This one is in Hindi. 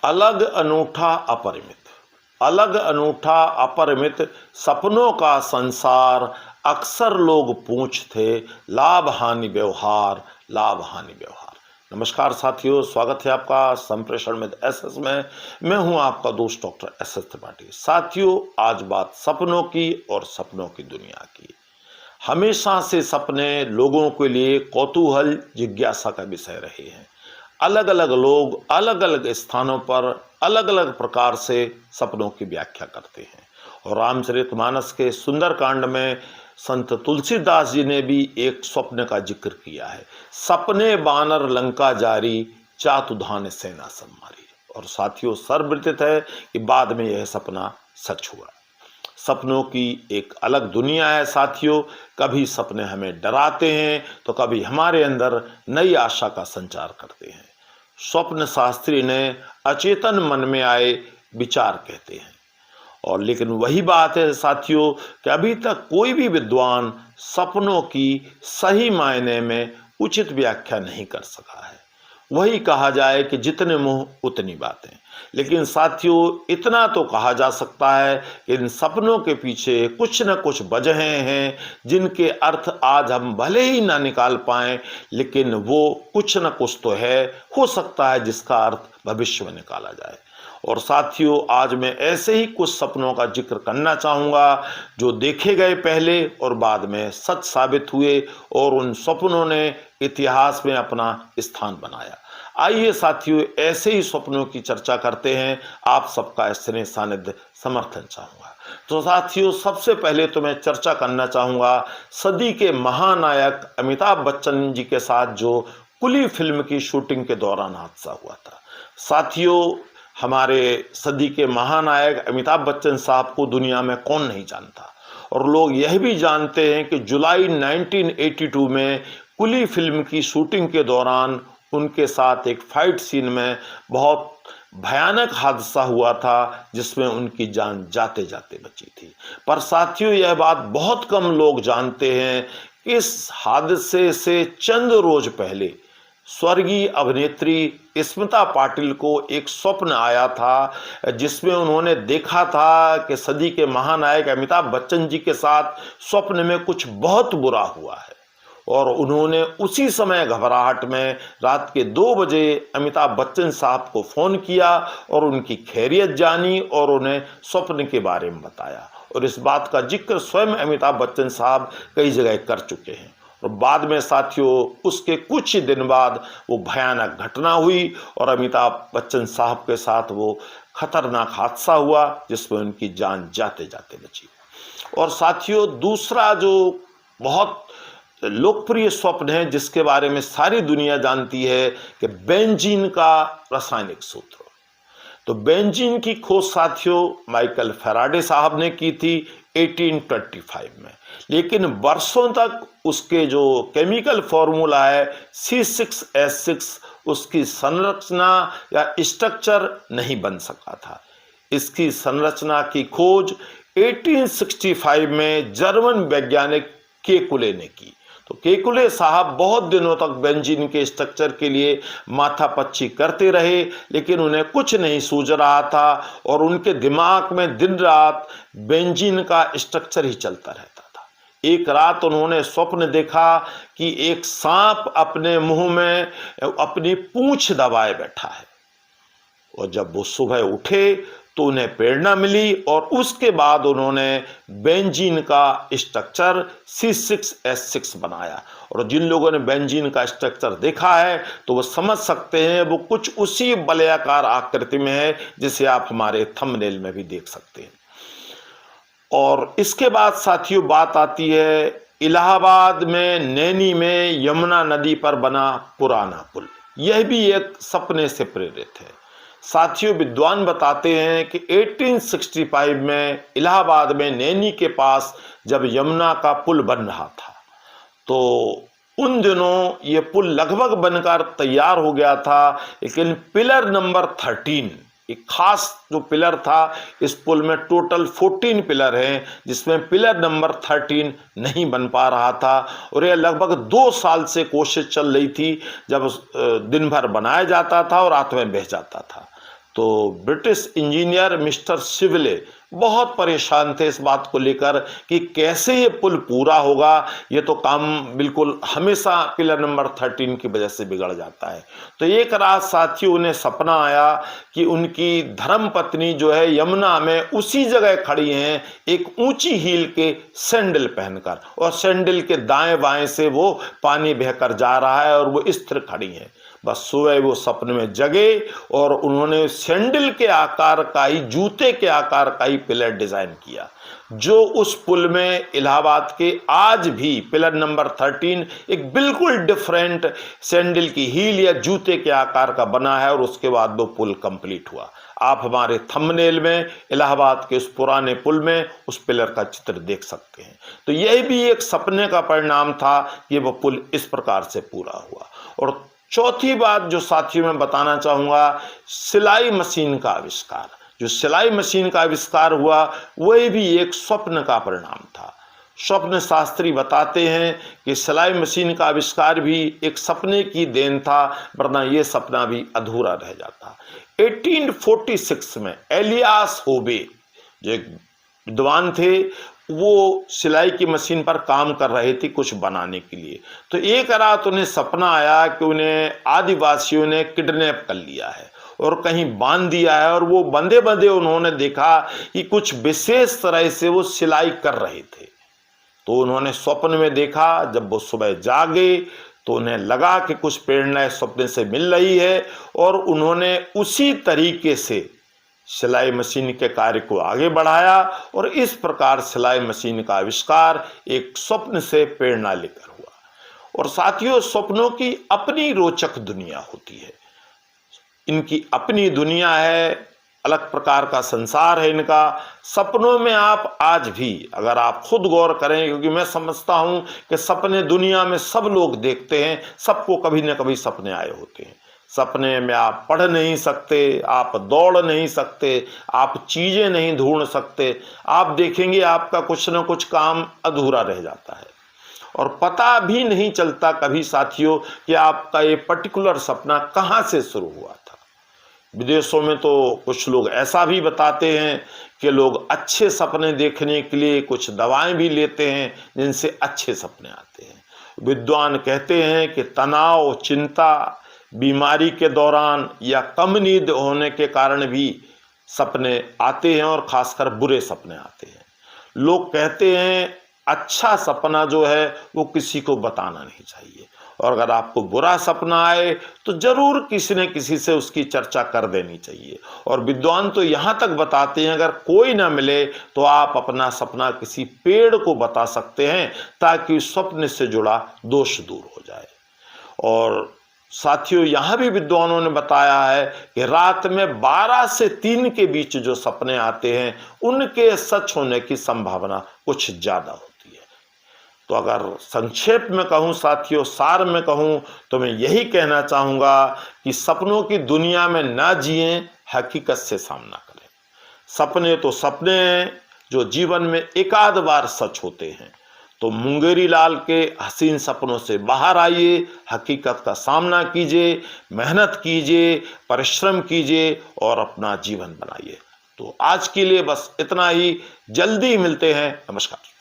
अलग अनूठा अपरिमित, अलग अनूठा अपरिमित सपनों का संसार। अक्सर लोग पूछते लाभ हानि व्यवहार, लाभ हानि व्यवहार। नमस्कार साथियों, स्वागत है आपका संप्रेषण में एसएस में। मैं हूं आपका दोस्त डॉक्टर एसएस त्रिपाठी। साथियों, आज बात सपनों की और सपनों की दुनिया की। हमेशा से सपने लोगों के लिए कौतूहल, जिज्ञासा का विषय रहे हैं। अलग अलग लोग अलग अलग स्थानों पर अलग अलग प्रकार से सपनों की व्याख्या करते हैं। और रामचरितमानस के सुंदरकांड में संत तुलसीदास जी ने भी एक स्वप्न का जिक्र किया है। सपने बानर लंका जारी, चातुधान सेना सम्मारी। और साथियों, सर्वविदित है कि बाद में यह सपना सच हुआ। सपनों की एक अलग दुनिया है साथियों। कभी सपने हमें डराते हैं तो कभी हमारे अंदर नई आशा का संचार करते हैं। स्वप्न शास्त्री ने अचेतन मन में आए विचार कहते हैं। और लेकिन वही बात है साथियों कि अभी तक कोई भी विद्वान सपनों की सही मायने में उचित व्याख्या नहीं कर सका है। वही कहा जाए कि जितने मुंह उतनी बातें। लेकिन साथियों, इतना तो कहा जा सकता है कि इन सपनों के पीछे कुछ न कुछ वजहें हैं जिनके अर्थ आज हम भले ही ना निकाल पाएं, लेकिन वो कुछ न कुछ तो है, हो सकता है जिसका अर्थ भविष्य में निकाला जाए। और साथियों, आज मैं ऐसे ही कुछ सपनों का जिक्र करना चाहूँगा जो देखे गए पहले और बाद में सच साबित हुए और उन सपनों ने इतिहास में अपना स्थान बनाया। आइए साथियों, ऐसे ही सपनों की चर्चा करते हैं। आप सबका स्नेह सानिध्य समर्थन चाहूँगा। तो साथियों, सबसे पहले तो मैं चर्चा करना चाहूँगा सदी के महानायक अमिताभ बच्चन जी के साथ जो कुली फिल्म की शूटिंग के दौरान हादसा हुआ था। साथियों, हमारे सदी के महानायक अमिताभ बच्चन साहब को दुनिया में कौन नहीं जानता। और लोग यह भी जानते हैं कि जुलाई 1982 में कुली फिल्म की शूटिंग के दौरान उनके साथ एक फाइट सीन में बहुत भयानक हादसा हुआ था जिसमें उनकी जान जाते जाते बची थी। पर साथियों, यह बात बहुत कम लोग जानते हैं कि इस हादसे से चंद रोज पहले स्वर्गीय अभिनेत्री स्मिता पाटिल को एक स्वप्न आया था जिसमें उन्होंने देखा था कि सदी के महानायक अमिताभ बच्चन जी के साथ स्वप्न में कुछ बहुत बुरा हुआ है। और उन्होंने उसी समय घबराहट में रात के 2 बजे अमिताभ बच्चन साहब को फ़ोन किया और उनकी खैरियत जानी और उन्हें स्वप्न के बारे में बताया। और इस बात का जिक्र स्वयं अमिताभ बच्चन साहब कई जगह कर चुके हैं। और बाद में साथियों, उसके कुछ ही दिन बाद वो भयानक घटना हुई और अमिताभ बच्चन साहब के साथ वो खतरनाक हादसा हुआ जिसमें उनकी जान जाते जाते बची। और साथियों, दूसरा जो बहुत लोकप्रिय स्वप्न है जिसके बारे में सारी दुनिया जानती है कि बेंजीन का रासायनिक सूत्र। तो बेंजीन की खोज साथियों माइकल फैराडे साहब ने की थी 1825 में। लेकिन वर्षों तक उसके जो केमिकल फॉर्मूला है C6H6 उसकी संरचना या स्ट्रक्चर नहीं बन सका था। इसकी संरचना की खोज 1865 में जर्मन वैज्ञानिक केकुले ने की। तो केकुले साहब बहुत दिनों तक बेंजीन के स्ट्रक्चर के लिए माथापच्ची करते रहे, लेकिन उन्हें कुछ नहीं सूझ रहा था और उनके दिमाग में दिन रात बेंजीन का स्ट्रक्चर ही चलता रहता था। एक रात उन्होंने स्वप्न देखा कि एक सांप अपने मुंह में अपनी पूंछ दबाए बैठा है। और जब वो सुबह उठे तो उन्हें प्रेरणा मिली और उसके बाद उन्होंने बेंजीन का स्ट्रक्चर C6H6 बनाया। और जिन लोगों ने बेंजीन का स्ट्रक्चर देखा है तो वो समझ सकते हैं वो कुछ उसी वलयाकार आकृति में है जिसे आप हमारे थंबनेल में भी देख सकते हैं। और इसके बाद साथियों बात आती है इलाहाबाद में नैनी में यमुना नदी पर बना पुराना पुल। यह भी एक सपने से प्रेरित है। साथियों, विद्वान बताते हैं कि 1865 में इलाहाबाद में नैनी के पास जब यमुना का पुल बन रहा था तो उन दिनों ये पुल लगभग बनकर तैयार हो गया था, लेकिन पिलर नंबर 13 एक खास जो पिलर था, इस पुल में टोटल 14 पिलर हैं जिसमें पिलर नंबर 13 नहीं बन पा रहा था। और यह लगभग 2 साल से कोशिश चल रही थी, जब दिन भर बनाया जाता था और रात में बह जाता था। तो ब्रिटिश इंजीनियर मिस्टर सिवले बहुत परेशान थे इस बात को लेकर कि कैसे ये पुल पूरा होगा, ये तो काम बिल्कुल हमेशा पिलर नंबर 13 की वजह से बिगड़ जाता है। तो एक रात साथियों उन्हें सपना आया कि उनकी धर्मपत्नी जो है यमुना में उसी जगह खड़ी हैं एक ऊंची हील के सैंडल पहनकर, और सैंडल के दाएं बाएं से वो पानी बहकर जा रहा है और वो स्थिर खड़ी हैं। बस सुबह वो सपने में जगे और उन्होंने सैंडल के आकार का ही, जूते के आकार का ही पिलर डिजाइन किया, जो उस पुल में इलाहाबाद के आज भी पिलर नंबर 13 एक बिल्कुल डिफरेंट सैंडल की हील या जूते के आकार का बना है। और उसके बाद वो पुल कंप्लीट हुआ। आप हमारे थंबनेल में इलाहाबाद के उस पुराने पुल में उस पिलर का चित्र देख सकते हैं। तो यह भी एक सपने का परिणाम था कि वह पुल इस प्रकार से पूरा हुआ। और चौथी बात जो साथियों मैं बताना चाहूँगा, सिलाई मशीन का आविष्कार। जो सिलाई मशीन का आविष्कार हुआ वह भी एक स्वप्न का परिणाम था। स्वप्न शास्त्री बताते हैं कि सिलाई मशीन का आविष्कार भी एक सपने की देन था, वरना यह सपना भी अधूरा रह जाता। 1846 में एलियास होबे जो एक विद्वान थे, वो सिलाई की मशीन पर काम कर रहे थे कुछ बनाने के लिए। तो एक रात उन्हें सपना आया कि उन्हें आदिवासियों ने किडनैप कर लिया है और कहीं बांध दिया है, और वो बंधे बंधे उन्होंने देखा कि कुछ विशेष तरह से वो सिलाई कर रहे थे। तो उन्होंने स्वप्न में देखा। जब वो सुबह जागे तो उन्हें लगा कि कुछ प्रेरणा स्वप्न से मिल रही है, और उन्होंने उसी तरीके से सिलाई मशीन के कार्य को आगे बढ़ाया, और इस प्रकार सिलाई मशीन का आविष्कार एक स्वप्न से प्रेरणा लेकर हुआ। और साथियों, स्वप्नों की अपनी रोचक दुनिया होती है, इनकी अपनी दुनिया है, अलग प्रकार का संसार है इनका। सपनों में आप आज भी अगर आप खुद गौर करें, क्योंकि मैं समझता हूं कि सपने दुनिया में सब लोग देखते हैं, सबको कभी न कभी सपने आए होते हैं। सपने में आप पढ़ नहीं सकते, आप दौड़ नहीं सकते, आप चीजें नहीं ढूंढ सकते। आप देखेंगे आपका कुछ न कुछ काम अधूरा रह जाता है, और पता भी नहीं चलता कभी साथियों कि आपका ये पर्टिकुलर सपना कहाँ से शुरू हुआ था। विदेशों में तो कुछ लोग ऐसा भी बताते हैं कि लोग अच्छे सपने देखने के लिए कुछ दवाएं भी लेते हैं जिनसे अच्छे सपने आते हैं। विद्वान कहते हैं कि तनाव, चिंता, बीमारी के दौरान या कम नींद होने के कारण भी सपने आते हैं, और खासकर बुरे सपने आते हैं। लोग कहते हैं अच्छा सपना जो है वो किसी को बताना नहीं चाहिए, और अगर आपको बुरा सपना आए तो जरूर किसी न किसी से उसकी चर्चा कर देनी चाहिए। और विद्वान तो यहाँ तक बताते हैं अगर कोई ना मिले तो आप अपना सपना किसी पेड़ को बता सकते हैं, ताकि स्वप्न से जुड़ा दोष दूर हो जाए। और साथियों, यहाँ भी विद्वानों ने बताया है कि रात में 12 से 3 के बीच जो सपने आते हैं उनके सच होने की संभावना कुछ ज्यादा होती है। तो अगर संक्षेप में कहूँ साथियों, सार में कहूँ तो मैं यही कहना चाहूँगा कि सपनों की दुनिया में ना जिएं, हकीकत से सामना करें। सपने तो सपने हैं जो जीवन में एक आध बार सच होते हैं। तो मुंगेरी लाल के हसीन सपनों से बाहर आइए, हकीकत का सामना कीजिए, मेहनत कीजिए, परिश्रम कीजिए और अपना जीवन बनाइए। तो आज के लिए बस इतना ही। जल्दी मिलते हैं। नमस्कार।